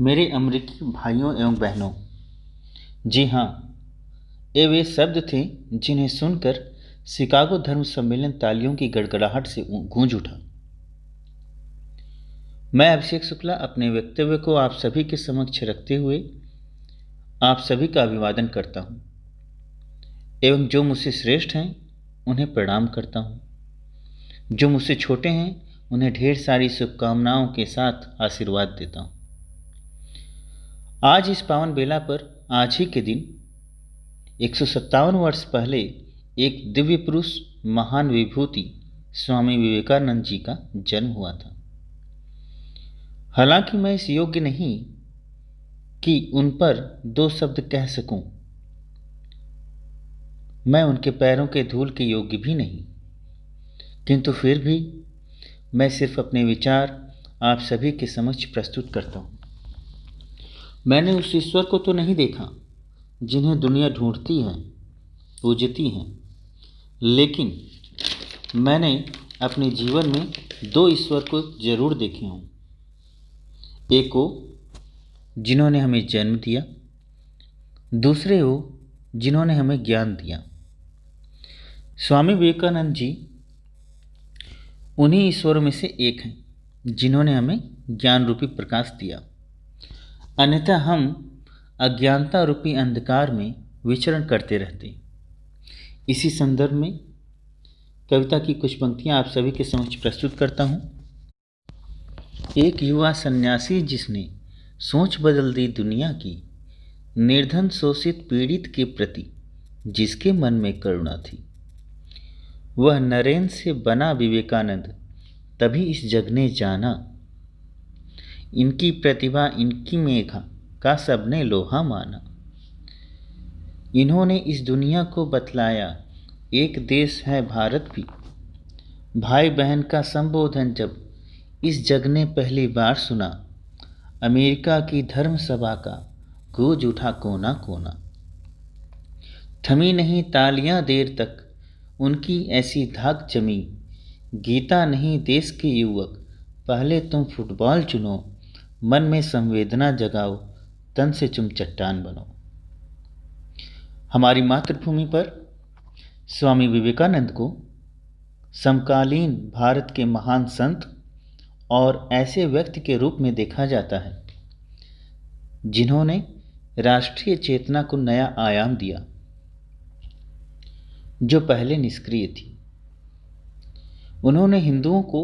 मेरे अमेरिकी भाइयों एवं बहनों, जी हाँ, ये वे शब्द थे जिन्हें सुनकर शिकागो धर्म सम्मेलन तालियों की गड़गड़ाहट से गूंज उठा। मैं अभिषेक शुक्ला अपने वक्तव्य को आप सभी के समक्ष रखते हुए आप सभी का अभिवादन करता हूँ एवं जो मुझसे श्रेष्ठ हैं उन्हें प्रणाम करता हूँ। जो मुझसे छोटे हैं उन्हें ढेर सारी शुभकामनाओं के साथ आशीर्वाद देता हूँ। आज इस पावन बेला पर आज ही के दिन 157 वर्ष पहले एक दिव्य पुरुष महान विभूति स्वामी विवेकानंद जी का जन्म हुआ था। हालांकि मैं इस योग्य नहीं कि उन पर दो शब्द कह सकूं, मैं उनके पैरों के धूल के योग्य भी नहीं, किंतु फिर भी मैं सिर्फ अपने विचार आप सभी के समक्ष प्रस्तुत करता हूं। मैंने उस ईश्वर को तो नहीं देखा जिन्हें दुनिया ढूंढती है, पूजती है, लेकिन मैंने अपने जीवन में दो ईश्वर को जरूर देखे हों। एक वो जिन्होंने हमें जन्म दिया, दूसरे वो जिन्होंने हमें ज्ञान दिया। स्वामी विवेकानंद जी उन्हीं ईश्वरों में से एक हैं जिन्होंने हमें ज्ञान रूपी प्रकाश दिया, अन्यथा हम अज्ञानता रूपी अंधकार में विचरण करते रहते। इसी संदर्भ में कविता की कुछ पंक्तियां आप सभी के समक्ष प्रस्तुत करता हूं। एक युवा सन्यासी जिसने सोच बदल दी दुनिया की, निर्धन शोषित पीड़ित के प्रति जिसके मन में करुणा थी, वह नरेन से बना विवेकानंद, तभी इस जग ने जाना। इनकी प्रतिभा इनकी मेघा का सबने लोहा माना। इन्होंने इस दुनिया को बतलाया एक देश है भारत भी। भाई बहन का संबोधन जब इस जग ने पहली बार सुना, अमेरिका की धर्म सभा का गूंज उठा कोना कोना। थमी नहीं तालियां देर तक उनकी ऐसी धाक जमी, गीता नहीं देश के युवक पहले तुम फुटबॉल चुनो, मन में संवेदना जगाओ, तन से तुम चट्टान बनो। हमारी मातृभूमि पर स्वामी विवेकानंद को समकालीन भारत के महान संत और ऐसे व्यक्ति के रूप में देखा जाता है जिन्होंने राष्ट्रीय चेतना को नया आयाम दिया जो पहले निष्क्रिय थी। उन्होंने हिंदुओं को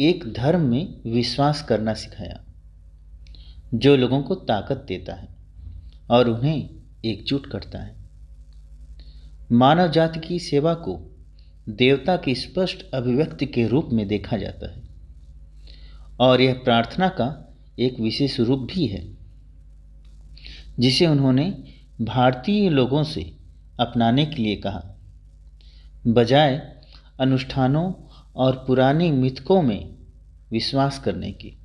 एक धर्म में विश्वास करना सिखाया जो लोगों को ताकत देता है और उन्हें एकजुट करता है। मानव जाति की सेवा को देवता की स्पष्ट अभिव्यक्ति के रूप में देखा जाता है और यह प्रार्थना का एक विशेष रूप भी है जिसे उन्होंने भारतीय लोगों से अपनाने के लिए कहा, बजाय अनुष्ठानों और पुराने मिथकों में विश्वास करने की।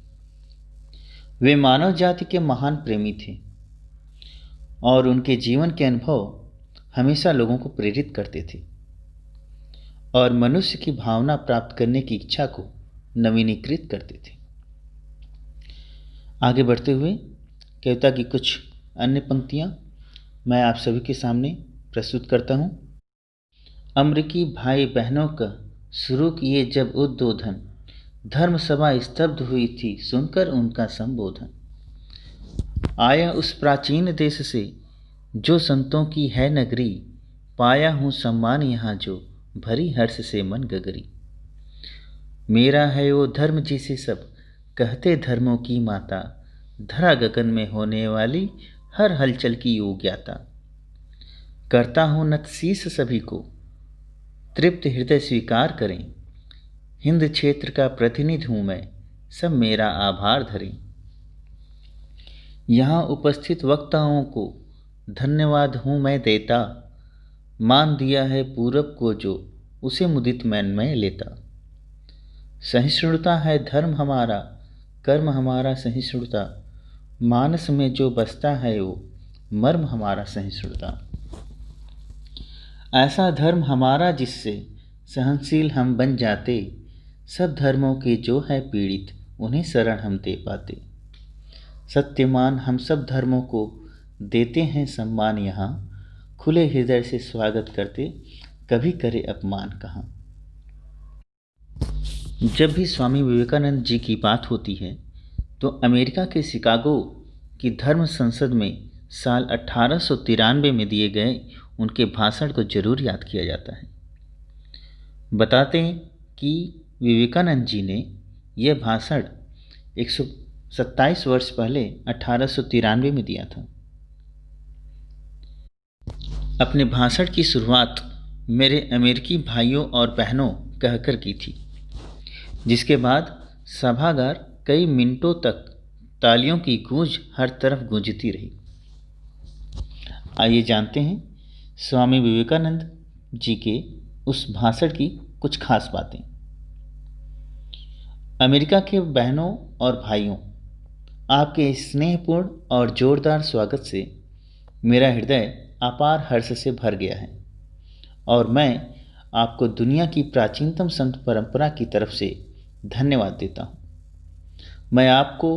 वे मानव जाति के महान प्रेमी थे और उनके जीवन के अनुभव हमेशा लोगों को प्रेरित करते थे और मनुष्य की भावना प्राप्त करने की इच्छा को नवीनीकृत करते थे। आगे बढ़ते हुए कविता की कुछ अन्य पंक्तियां मैं आप सभी के सामने प्रस्तुत करता हूं। अमेरिकी भाई बहनों का शुरू किए जब उद्बोधन, धर्म सभा स्तब्ध हुई थी सुनकर उनका संबोधन। आया उस प्राचीन देश से जो संतों की है नगरी, पाया हूँ सम्मान यहाँ जो भरी हर्ष से मन गगरी। मेरा है वो धर्म जिसे सब कहते धर्मों की माता, धरा गगन में होने वाली हर हलचल की योग ज्ञाता। करता हूँ नतशीस सभी को, तृप्त हृदय स्वीकार करें। हिंद क्षेत्र का प्रतिनिधि हूँ मैं, सब मेरा आभार धरें। यहाँ उपस्थित वक्ताओं को धन्यवाद हूँ मैं देता, मान दिया है पूरब को जो उसे मुदित मैन में लेता। सहिष्णुता है धर्म हमारा, कर्म हमारा सहिष्णुता, मानस में जो बसता है वो मर्म हमारा सहिष्णुता। ऐसा धर्म हमारा जिससे सहनशील हम बन जाते, सब धर्मों के जो है पीड़ित उन्हें शरण हम दे पाते। सत्यमान हम सब धर्मों को देते हैं सम्मान यहाँ, खुले हृदय से स्वागत करते, कभी करे अपमान कहाँ। जब भी स्वामी विवेकानंद जी की बात होती है तो अमेरिका के शिकागो की धर्म संसद में साल 1893 में दिए गए उनके भाषण को जरूर याद किया जाता है। बताते हैं कि विवेकानंद जी ने यह भाषण 127 वर्ष पहले 1893 में दिया था। अपने भाषण की शुरुआत मेरे अमेरिकी भाइयों और बहनों कहकर की थी, जिसके बाद सभागार कई मिनटों तक तालियों की गूंज हर तरफ गूंजती रही। आइए जानते हैं स्वामी विवेकानंद जी के उस भाषण की कुछ खास बातें। अमेरिका के बहनों और भाइयों, आपके स्नेहपूर्ण और जोरदार स्वागत से मेरा हृदय अपार हर्ष से भर गया है और मैं आपको दुनिया की प्राचीनतम संत परंपरा की तरफ से धन्यवाद देता हूँ। मैं आपको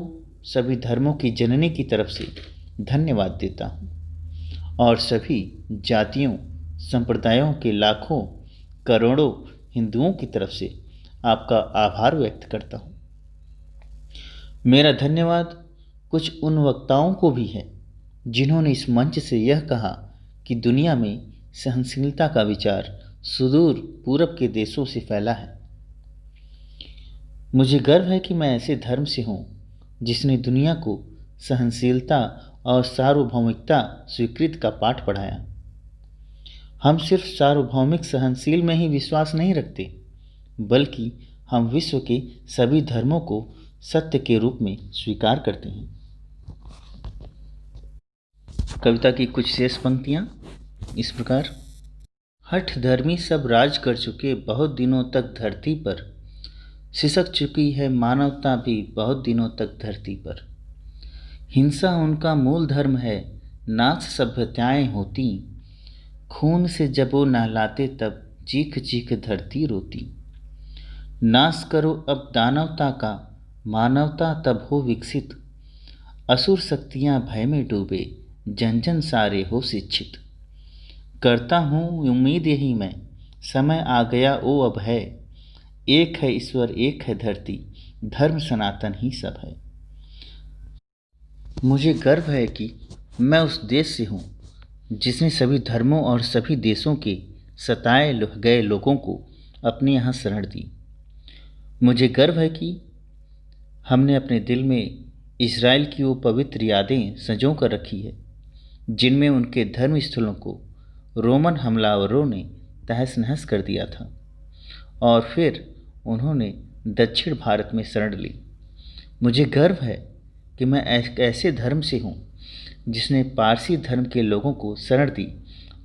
सभी धर्मों की जननी की तरफ से धन्यवाद देता हूँ और सभी जातियों संप्रदायों के लाखों करोड़ों हिंदुओं की तरफ से आपका आभार व्यक्त करता हूँ। मेरा धन्यवाद कुछ उन वक्ताओं को भी है जिन्होंने इस मंच से यह कहा कि दुनिया में सहनशीलता का विचार सुदूर पूरब के देशों से फैला है। मुझे गर्व है कि मैं ऐसे धर्म से हूँ जिसने दुनिया को सहनशीलता और सार्वभौमिकता स्वीकृति का पाठ पढ़ाया। हम सिर्फ सार्वभौमिक सहनशील में ही विश्वास नहीं रखते, बल्कि हम विश्व के सभी धर्मों को सत्य के रूप में स्वीकार करते हैं। कविता की कुछ शेष पंक्तियाँ इस प्रकार। हठ धर्मी सब राज कर चुके बहुत दिनों तक धरती पर, सिसक चुकी है मानवता भी बहुत दिनों तक धरती पर। हिंसा उनका मूल धर्म है, नाश सभ्यताएं होती, खून से जब वो नहलाते तब चीख चीख धरती रोती। नाश करो अब दानवता का, मानवता तब हो विकसित, असुर शक्तियां भय में डूबे, जन जन सारे हो शिक्षित। करता हूँ उम्मीद यही मैं, समय आ गया ओ अब है, एक है ईश्वर एक है धरती, धर्म सनातन ही सब है। मुझे गर्व है कि मैं उस देश से हूँ जिसने सभी धर्मों और सभी देशों के सताए गए लोगों को अपने यहाँ शरण दी। मुझे गर्व है कि हमने अपने दिल में इज़राइल की वो पवित्र यादें संजो कर रखी है जिनमें उनके धर्म स्थलों को रोमन हमलावरों ने तहस नहस कर दिया था और फिर उन्होंने दक्षिण भारत में शरण ली। मुझे गर्व है कि मैं एक ऐसे धर्म से हूँ जिसने पारसी धर्म के लोगों को शरण दी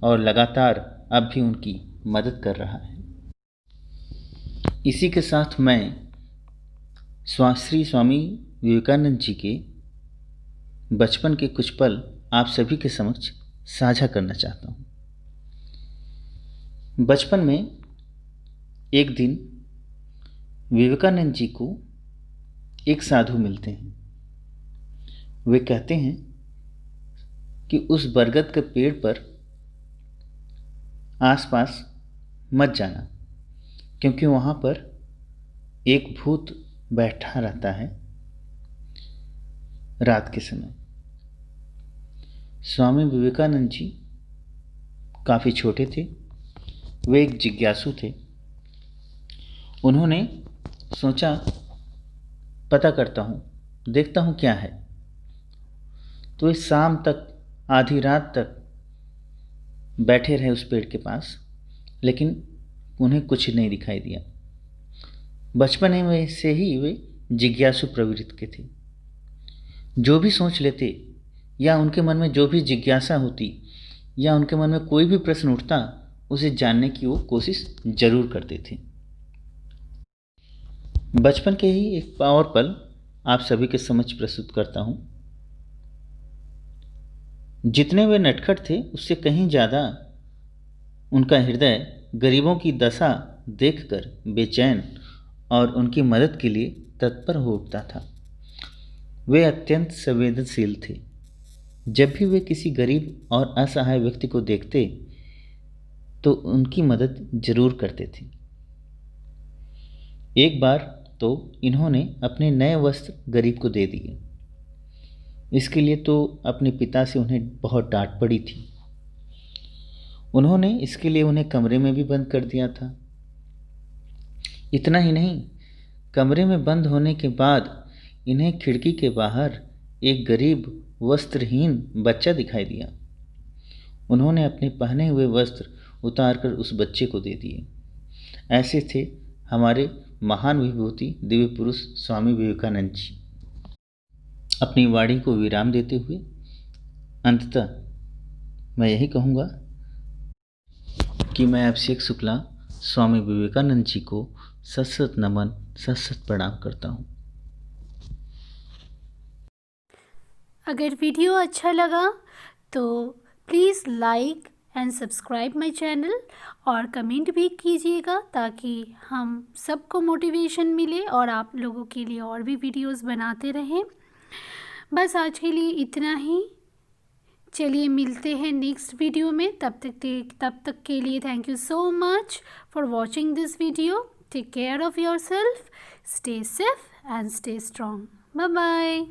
और लगातार अब भी उनकी मदद कर रहा है। इसी के साथ मैं श्री स्वामी विवेकानंद जी के बचपन के कुछ पल आप सभी के समक्ष साझा करना चाहता हूँ। बचपन में एक दिन विवेकानंद जी को एक साधु मिलते हैं। वे कहते हैं कि उस बरगद के पेड़ पर आसपास मत जाना, क्योंकि वहाँ पर एक भूत बैठा रहता है रात के समय। स्वामी विवेकानंद जी काफ़ी छोटे थे, वे एक जिज्ञासु थे। उन्होंने सोचा पता करता हूँ, देखता हूँ क्या है। तो इस शाम तक, आधी रात तक बैठे रहे उस पेड़ के पास, लेकिन उन्हें कुछ नहीं दिखाई दिया। बचपन में से ही वे जिज्ञासु प्रवृत्ति के थे। जो भी सोच लेते या उनके मन में जो भी जिज्ञासा होती या उनके मन में कोई भी प्रश्न उठता, उसे जानने की वो कोशिश जरूर करते थे। बचपन के ही एक और पल आप सभी के समक्ष प्रस्तुत करता हूँ। जितने वे नटखट थे उससे कहीं ज़्यादा उनका हृदय गरीबों की दशा देखकर बेचैन और उनकी मदद के लिए तत्पर हो उठता था। वे अत्यंत संवेदनशील थे। जब भी वे किसी गरीब और असहाय व्यक्ति को देखते तो उनकी मदद जरूर करते थे। एक बार तो इन्होंने अपने नए वस्त्र गरीब को दे दिए। इसके लिए तो अपने पिता से उन्हें बहुत डांट पड़ी थी। उन्होंने इसके लिए उन्हें कमरे में भी बंद कर दिया था। इतना ही नहीं, कमरे में बंद होने के बाद इन्हें खिड़की के बाहर एक गरीब वस्त्रहीन बच्चा दिखाई दिया। उन्होंने अपने पहने हुए वस्त्र उतारकर उस बच्चे को दे दिए। ऐसे थे हमारे महान विभूति दिव्य पुरुष स्वामी विवेकानंद जी। अपनी वाणी को विराम देते हुए अंततः मैं यही कहूँगा कि मैं अभिषेक शुक्ला स्वामी विवेकानंद जी को सत सत नमन, सत सत प्रणाम करता हूँ। अगर वीडियो अच्छा लगा तो please like and subscribe my channel और कमेंट भी कीजिएगा ताकि हम सबको मोटिवेशन मिले और आप लोगों के लिए और भी वीडियोस बनाते रहें। बस आज के लिए इतना ही। चलिए मिलते हैं नेक्स्ट वीडियो में। तब तक के लिए thank you so much for watching this video. Take care of yourself, stay safe and stay strong. Bye bye.